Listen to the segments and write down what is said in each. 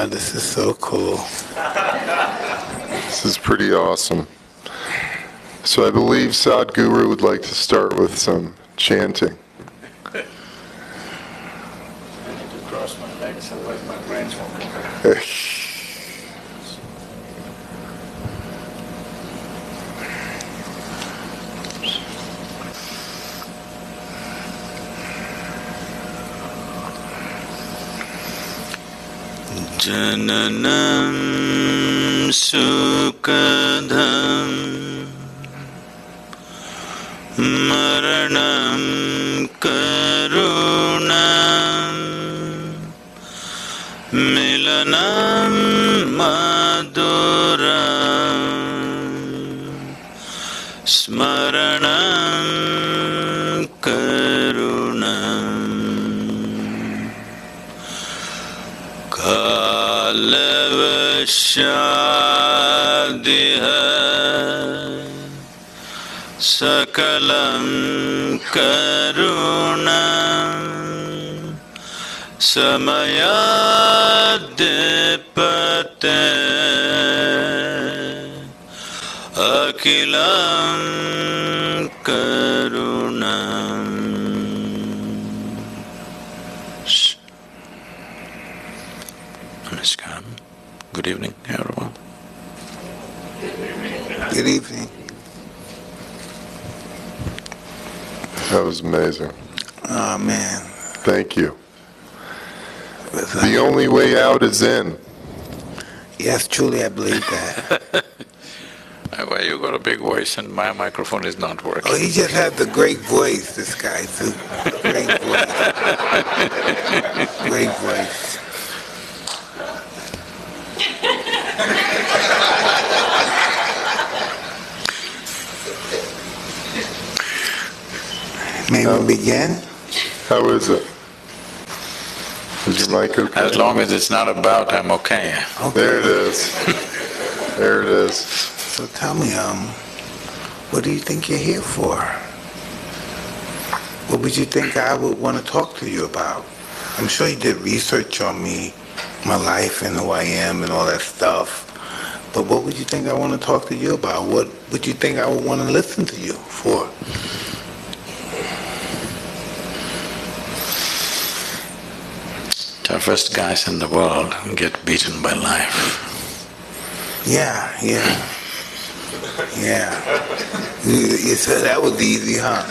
God, this is so cool. This is pretty awesome. So I believe Sadguru would like to start with some chanting. I need to cross my legs, otherwise my brains won't come back. Jananam sukadham maranam karunam milanam maduram smaranam karunam Kalavashadiha Sakalam Karunam Samayadipate Akilam Karunam. Namaskaram. Good evening, everyone. Good evening. That was amazing. Oh, man. Thank you. The only way out is in. Yes, truly, I believe that. Why you got a big voice and my microphone is not working? Oh, he just has the great voice, this guy, too. Great voice. Great voice. May we begin? How is it? Is your mic okay? As long as it's not about, I'm okay. There it is. There it is. So tell me, what do you think you're here for? What would you think I would want to talk to you about? I'm sure you did research on me, my life and who I am and all that stuff. But what would you think I want to talk to you about? What would you think I would want to listen to you for? Toughest guys in the world get beaten by life. Yeah. You said that was easy, huh?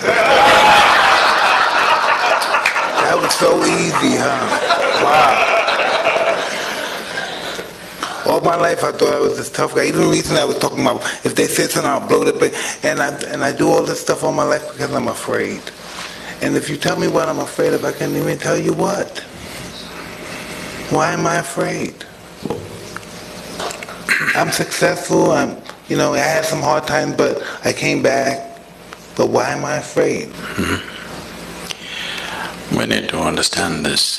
That was so easy, huh? Wow. All my life I thought I was this tough guy. Even the reason I was talking about, if they said something, I'll blow it. And I do all this stuff all my life because I'm afraid. And if you tell me what I'm afraid of, I can't even tell you what. Why am I afraid? I'm successful. I had some hard times, but I came back. But why am I afraid? Mm-hmm. We need to understand this.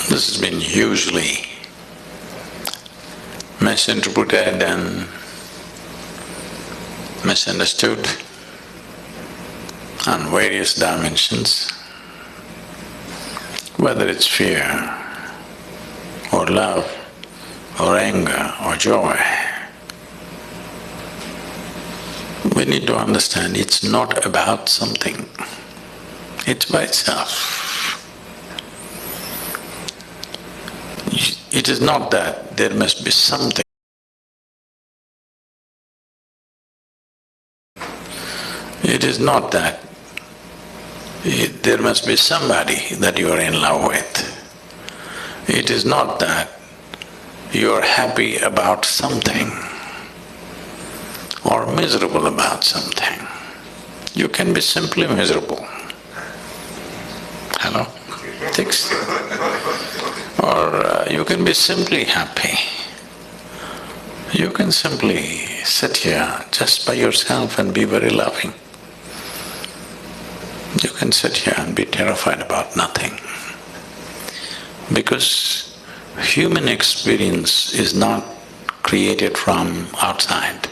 This has been hugely misinterpreted and misunderstood on various dimensions. Whether it's fear, or love, or anger, or joy, we need to understand it's not about something, it's by itself. It is not that there must be something. It is not that there must be somebody that you are in love with. It is not that you are happy about something or miserable about something. You can be simply miserable. Hello? Thanks. Or you can be simply happy. You can simply sit here just by yourself and be very loving. You can sit here and be terrified about nothing. Because human experience is not created from outside.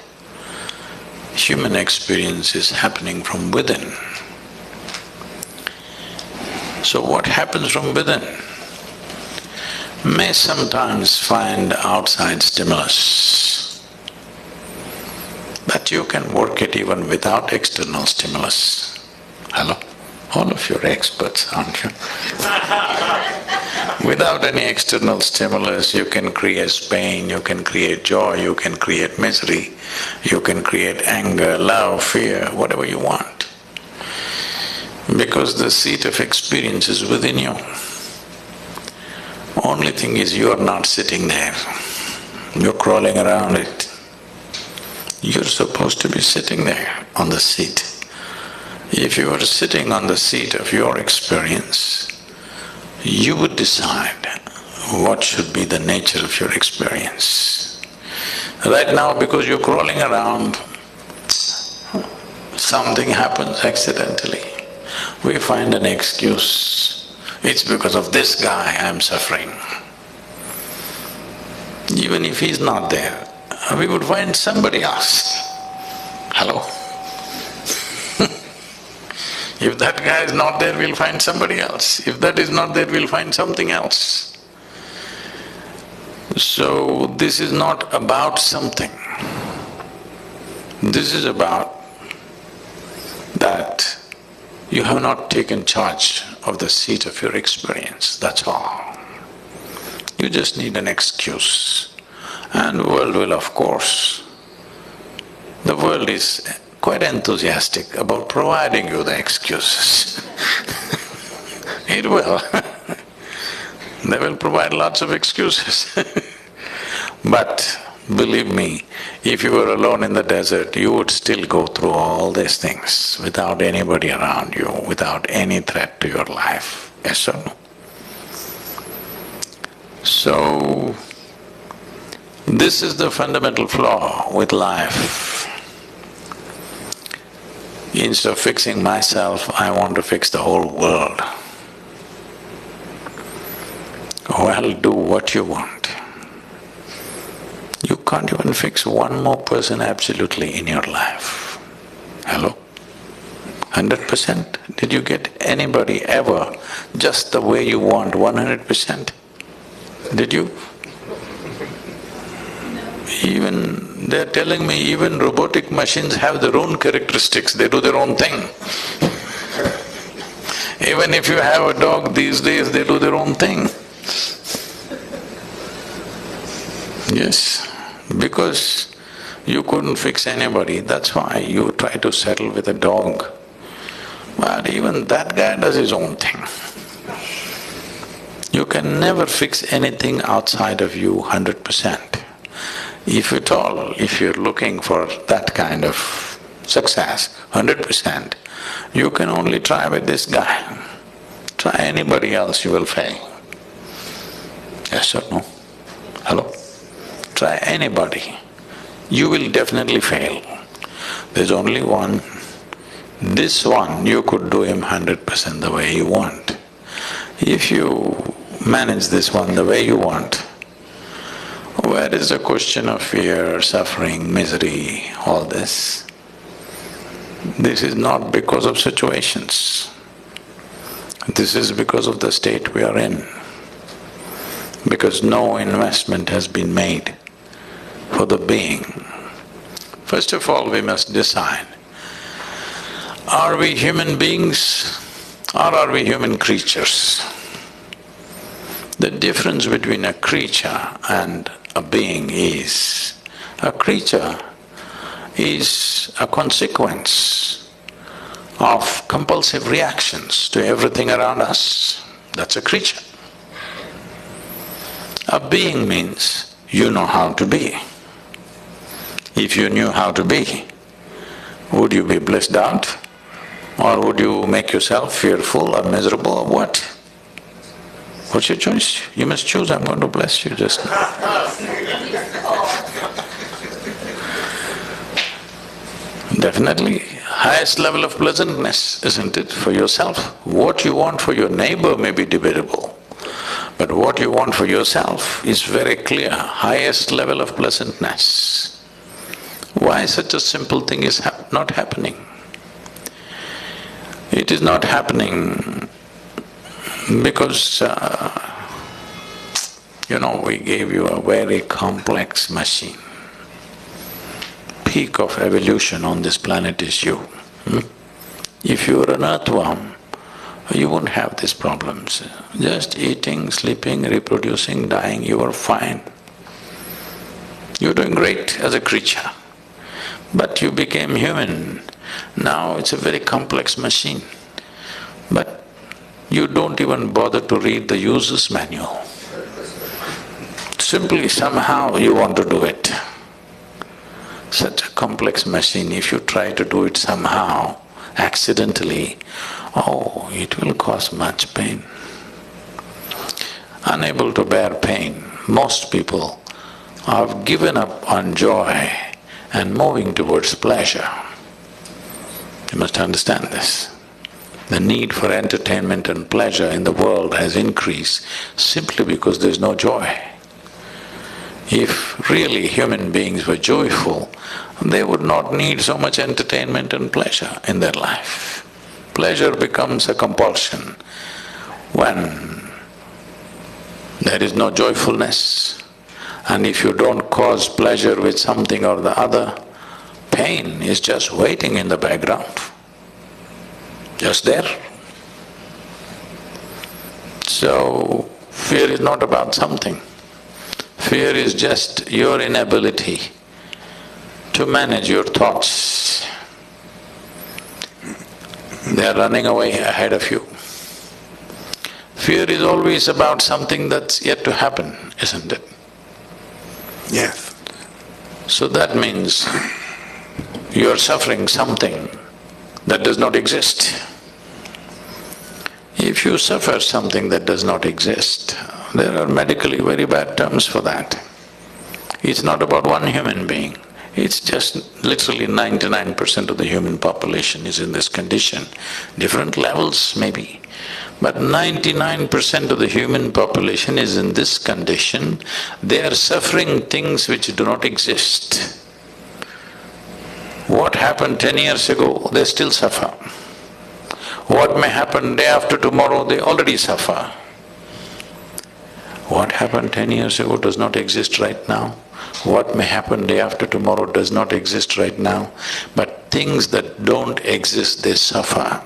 Human experience is happening from within. So what happens from within may sometimes find outside stimulus, but you can work it even without external stimulus. Hello? All of you are experts, aren't you? Without any external stimulus, you can create pain, you can create joy, you can create misery, you can create anger, love, fear, whatever you want. Because the seat of experience is within you. Only thing is you are not sitting there, you're crawling around it. You're supposed to be sitting there on the seat. If you were sitting on the seat of your experience, you would decide what should be the nature of your experience. Right now, because you're crawling around, something happens accidentally. We find an excuse. It's because of this guy I'm suffering. Even if he's not there, we would find somebody else. Hello? If that guy is not there, we'll find somebody else. If that is not there, we'll find something else. So this is not about something. This is about that you have not taken charge of the seat of your experience, that's all. You just need an excuse. And the world will, of course, the world is quite enthusiastic about providing you the excuses. It will. They will provide lots of excuses. But believe me, if you were alone in the desert, you would still go through all these things without anybody around you, without any threat to your life. Yes or no? So, this is the fundamental flaw with life. Instead of fixing myself, I want to fix the whole world. Well, do what you want. You can't even fix one more person absolutely in your life. Hello? 100%? Did you get anybody ever just the way you want, 100%? Did you? Even, they're telling me even robotic machines have their own characteristics, they do their own thing. Even if you have a dog these days, they do their own thing. Yes, because you couldn't fix anybody, that's why you try to settle with a dog. But even that guy does his own thing. You can never fix anything outside of you 100%. If at all, if you're looking for that kind of success, 100%, you can only try with this guy. Try anybody else, you will fail. Yes or no? Hello? Try anybody, you will definitely fail. There's only one. This one, you could do him 100% the way you want. If you manage this one the way you want, where is the question of fear, suffering, misery, all this? This is not because of situations. This is because of the state we are in. Because no investment has been made for the being. First of all, we must decide, are we human beings or are we human creatures? The difference between a creature and a being is, a creature is a consequence of compulsive reactions to everything around us. That's a creature. A being means you know how to be. If you knew how to be, would you be blissed out? Or would you make yourself fearful or miserable or what? What's your choice? You must choose. I'm going to bless you just now. Definitely, highest level of pleasantness, isn't it, for yourself? What you want for your neighbor may be debatable, but what you want for yourself is very clear, highest level of pleasantness. Why such a simple thing is not happening? It is not happening Because, we gave you a very complex machine. Peak of evolution on this planet is you. If you were an earthworm, you wouldn't have these problems. Just eating, sleeping, reproducing, dying, you were fine. You're doing great as a creature. But you became human. Now it's a very complex machine. But you don't even bother to read the user's manual. Simply somehow you want to do it. Such a complex machine, if you try to do it somehow, accidentally, oh, it will cause much pain. Unable to bear pain, most people have given up on joy and moving towards pleasure. You must understand this. The need for entertainment and pleasure in the world has increased simply because there's no joy. If really human beings were joyful, they would not need so much entertainment and pleasure in their life. Pleasure becomes a compulsion when there is no joyfulness. And if you don't cause pleasure with something or the other, pain is just waiting in the background, just there. So, fear is not about something. Fear is just your inability to manage your thoughts. They are running away ahead of you. Fear is always about something that's yet to happen, isn't it? Yes. So that means you are suffering something that does not exist. If you suffer something that does not exist, there are medically very bad terms for that. It's not about one human being, it's just literally 99% of the human population is in this condition. Different levels maybe, but 99% of the human population is in this condition. They are suffering things which do not exist. What happened 10 years ago, they still suffer. What may happen day after tomorrow, they already suffer. What happened 10 years ago does not exist right now. What may happen day after tomorrow does not exist right now. But things that don't exist, they suffer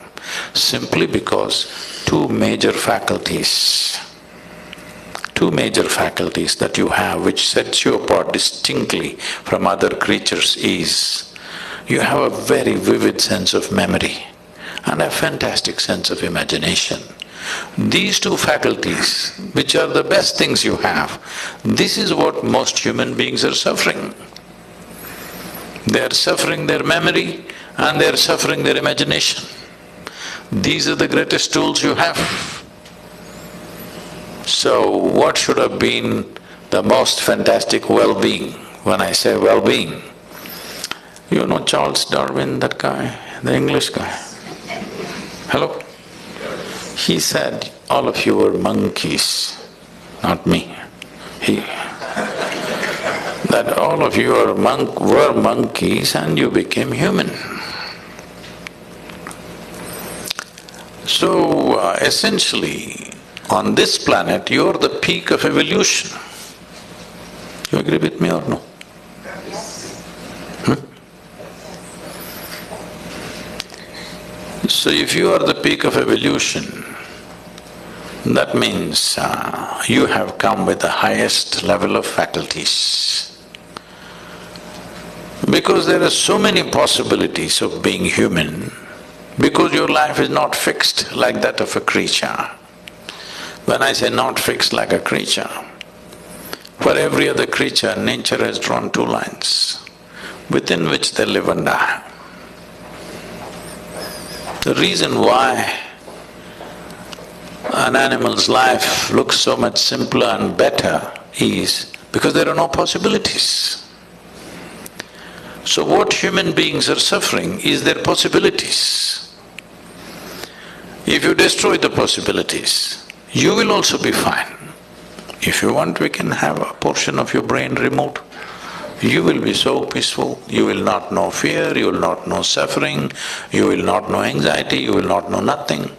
simply because two major faculties that you have which sets you apart distinctly from other creatures is, you have a very vivid sense of memory and a fantastic sense of imagination. These two faculties, which are the best things you have, this is what most human beings are suffering. They are suffering their memory and they are suffering their imagination. These are the greatest tools you have. So what should have been the most fantastic well-being? When I say well-being, you know Charles Darwin, that guy, the English guy? Hello? He said, all of you were monkeys, not me. That all of you were monkeys and you became human. So, essentially, on this planet, you're the peak of evolution. You agree with me or no? So if you are the peak of evolution, that means you have come with the highest level of faculties. Because there are so many possibilities of being human, because your life is not fixed like that of a creature. When I say not fixed like a creature, for every other creature, nature has drawn two lines within which they live and die. The reason why an animal's life looks so much simpler and better is because there are no possibilities. So what human beings are suffering is their possibilities. If you destroy the possibilities, you will also be fine. If you want, we can have a portion of your brain removed. You will be so peaceful, you will not know fear, you will not know suffering, you will not know anxiety, you will not know nothing.